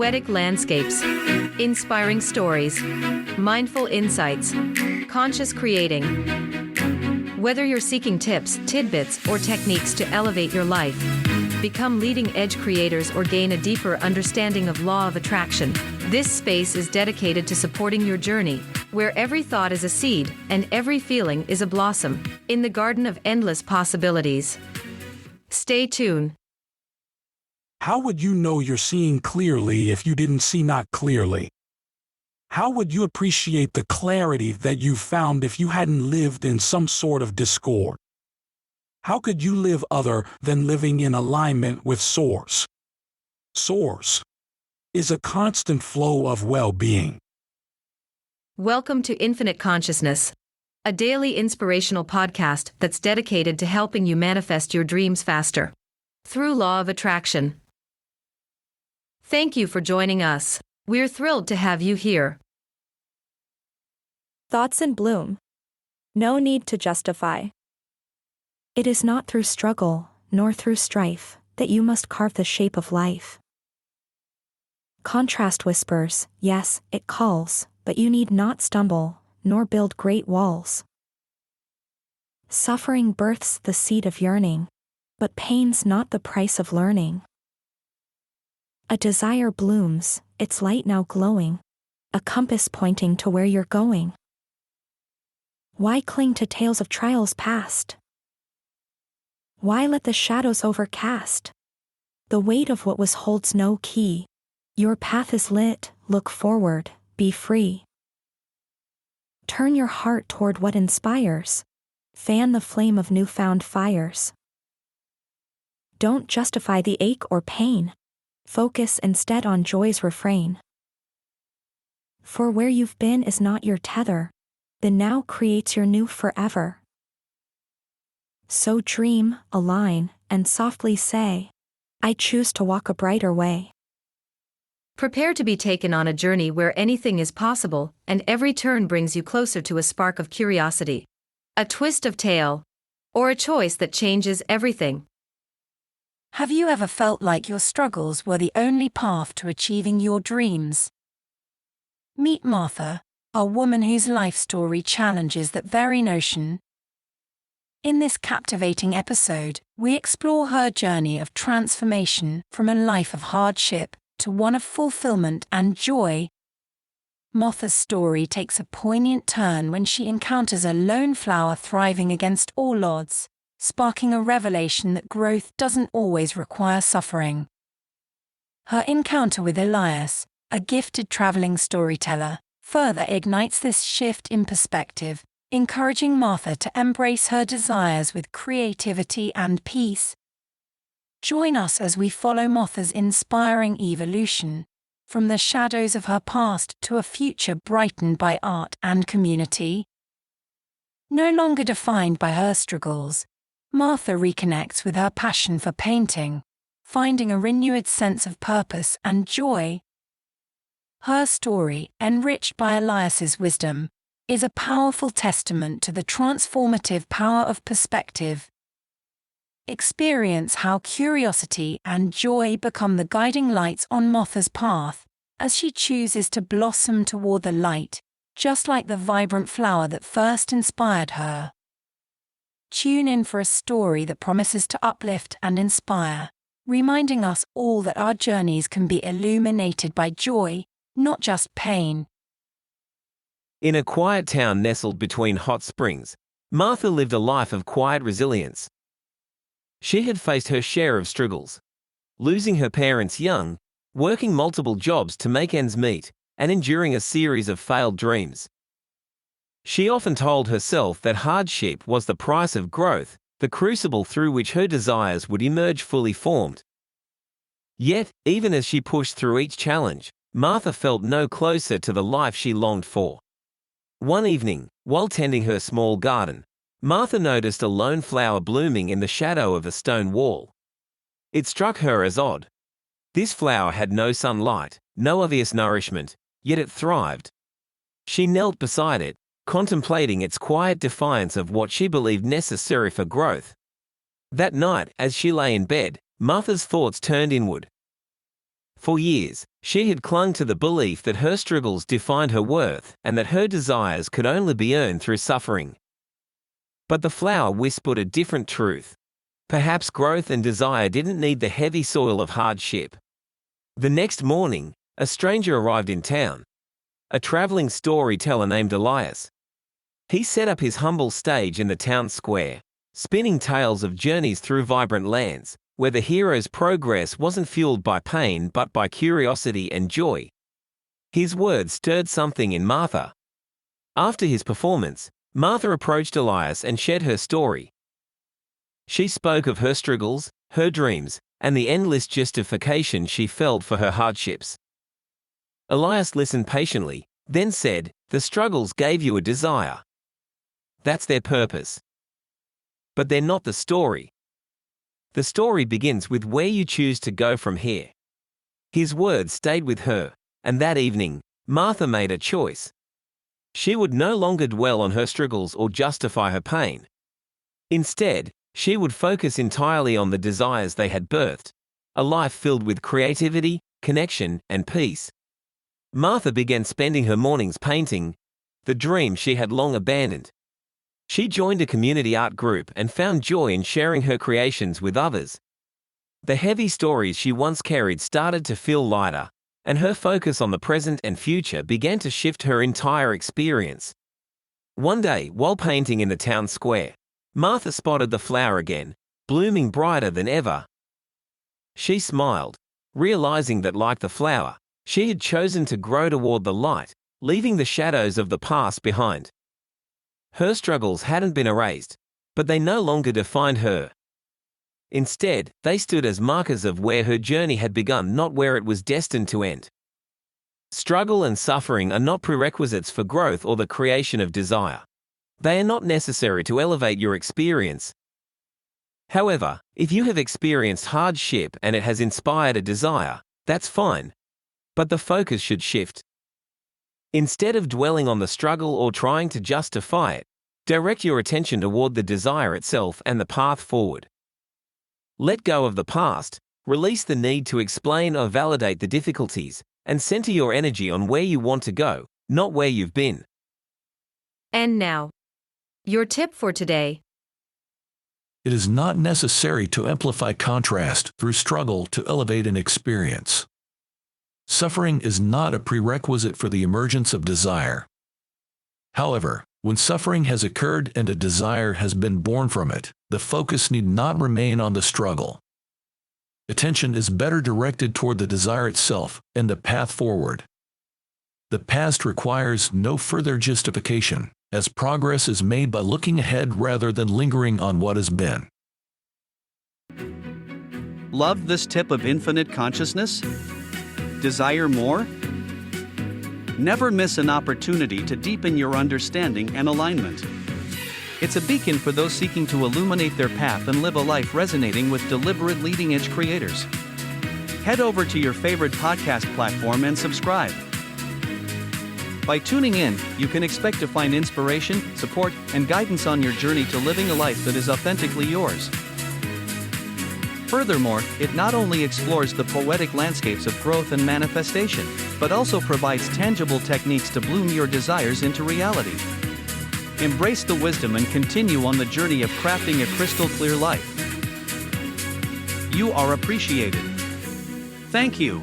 Poetic landscapes, inspiring stories, mindful insights, conscious creating. Whether you're seeking tips, tidbits, or techniques to elevate your life, become leading-edge creators or gain a deeper understanding of law of attraction, this space is dedicated to supporting your journey, where every thought is a seed and every feeling is a blossom, in the garden of endless possibilities. Stay tuned. How would you know you're seeing clearly if you didn't see not clearly? How would you appreciate the clarity that you found if you hadn't lived in some sort of discord? How could you live other than living in alignment with Source? Source is a constant flow of well-being. Welcome to Infinite Consciousness, a daily inspirational podcast that's dedicated to helping you manifest your dreams faster through law of attraction. Thank you for joining us. We're thrilled to have you here. Thoughts in bloom. No need to justify. It is not through struggle, nor through strife, that you must carve the shape of life. Contrast whispers, yes, it calls, but you need not stumble, nor build great walls. Suffering births the seed of yearning, but pain's not the price of learning. A desire blooms, its light now glowing, a compass pointing to where you're going. Why cling to tales of trials past? Why let the shadows overcast? The weight of what was holds no key. Your path is lit, look forward, be free. Turn your heart toward what inspires. Fan the flame of newfound fires. Don't justify the ache or pain. Focus instead on joy's refrain. For where you've been is not your tether. The now creates your new forever. So dream, align, and softly say, I choose to walk a brighter way. Prepare to be taken on a journey where anything is possible, and every turn brings you closer to a spark of curiosity, a twist of tale, or a choice that changes everything. Have you ever felt like your struggles were the only path to achieving your dreams? Meet Martha, a woman whose life story challenges that very notion. In this captivating episode, we explore her journey of transformation from a life of hardship to one of fulfillment and joy. Martha's story takes a poignant turn when she encounters a lone flower thriving against all odds, sparking a revelation that growth doesn't always require suffering. Her encounter with Elias, a gifted traveling storyteller, further ignites this shift in perspective, encouraging Martha to embrace her desires with creativity and peace. Join us as we follow Martha's inspiring evolution, from the shadows of her past to a future brightened by art and community. No longer defined by her struggles, Martha reconnects with her passion for painting, finding a renewed sense of purpose and joy. Her story, enriched by Elias's wisdom, is a powerful testament to the transformative power of perspective. Experience how curiosity and joy become the guiding lights on Martha's path, as she chooses to blossom toward the light, just like the vibrant flower that first inspired her. Tune in for a story that promises to uplift and inspire, reminding us all that our journeys can be illuminated by joy, not just pain. In a quiet town nestled between hot springs, Martha lived a life of quiet resilience. She had faced her share of struggles, losing her parents young, working multiple jobs to make ends meet, and enduring a series of failed dreams. She often told herself that hardship was the price of growth, the crucible through which her desires would emerge fully formed. Yet, even as she pushed through each challenge, Martha felt no closer to the life she longed for. One evening, while tending her small garden, Martha noticed a lone flower blooming in the shadow of a stone wall. It struck her as odd. This flower had no sunlight, no obvious nourishment, yet it thrived. She knelt beside it, contemplating its quiet defiance of what she believed necessary for growth. That night, as she lay in bed, Martha's thoughts turned inward. For years, She had clung to the belief that her struggles defined her worth and that her desires could only be earned through suffering. But the flower whispered a different truth. Perhaps growth and desire didn't need the heavy soil of hardship. The next morning, a stranger arrived in town, a traveling storyteller named Elias. He set up his humble stage in the town square, spinning tales of journeys through vibrant lands, where the hero's progress wasn't fueled by pain but by curiosity and joy. His words stirred something in Martha. After his performance, Martha approached Elias and shared her story. She spoke of her struggles, her dreams, and the endless justification she felt for her hardships. Elias listened patiently, then said, "The struggles gave you a desire. That's their purpose. But they're not the story. The story begins with where you choose to go from here." His words stayed with her, and that evening, Martha made a choice. She would no longer dwell on her struggles or justify her pain. Instead, she would focus entirely on the desires they had birthed, a life filled with creativity, connection, and peace. Martha began spending her mornings painting, the dream she had long abandoned. She joined a community art group and found joy in sharing her creations with others. The heavy stories she once carried started to feel lighter, and her focus on the present and future began to shift her entire experience. One day, while painting in the town square, Martha spotted the flower again, blooming brighter than ever. She smiled, realizing that, like the flower, she had chosen to grow toward the light, leaving the shadows of the past behind. Her struggles hadn't been erased, but they no longer defined her. Instead, they stood as markers of where her journey had begun, not where it was destined to end. Struggle and suffering are not prerequisites for growth or the creation of desire. They are not necessary to elevate your experience. However, if you have experienced hardship and it has inspired a desire, that's fine. But the focus should shift. Instead of dwelling on the struggle or trying to justify it, direct your attention toward the desire itself and the path forward. Let go of the past, release the need to explain or validate the difficulties, and center your energy on where you want to go, not where you've been. And now, your tip for today. It is not necessary to amplify contrast through struggle to elevate an experience. Suffering is not a prerequisite for the emergence of desire. However, when suffering has occurred and a desire has been born from it, the focus need not remain on the struggle. Attention is better directed toward the desire itself and the path forward. The past requires no further justification, as progress is made by looking ahead rather than lingering on what has been. Love this tip of infinite consciousness? Desire more? Never miss an opportunity to deepen your understanding and alignment. It's a beacon for those seeking to illuminate their path and live a life resonating with deliberate leading-edge creators. Head over to your favorite podcast platform and subscribe. By tuning in, you can expect to find inspiration, support, and guidance on your journey to living a life that is authentically yours. Furthermore, it not only explores the poetic landscapes of growth and manifestation, but also provides tangible techniques to bloom your desires into reality. Embrace the wisdom and continue on the journey of crafting a crystal-clear life. You are appreciated. Thank you.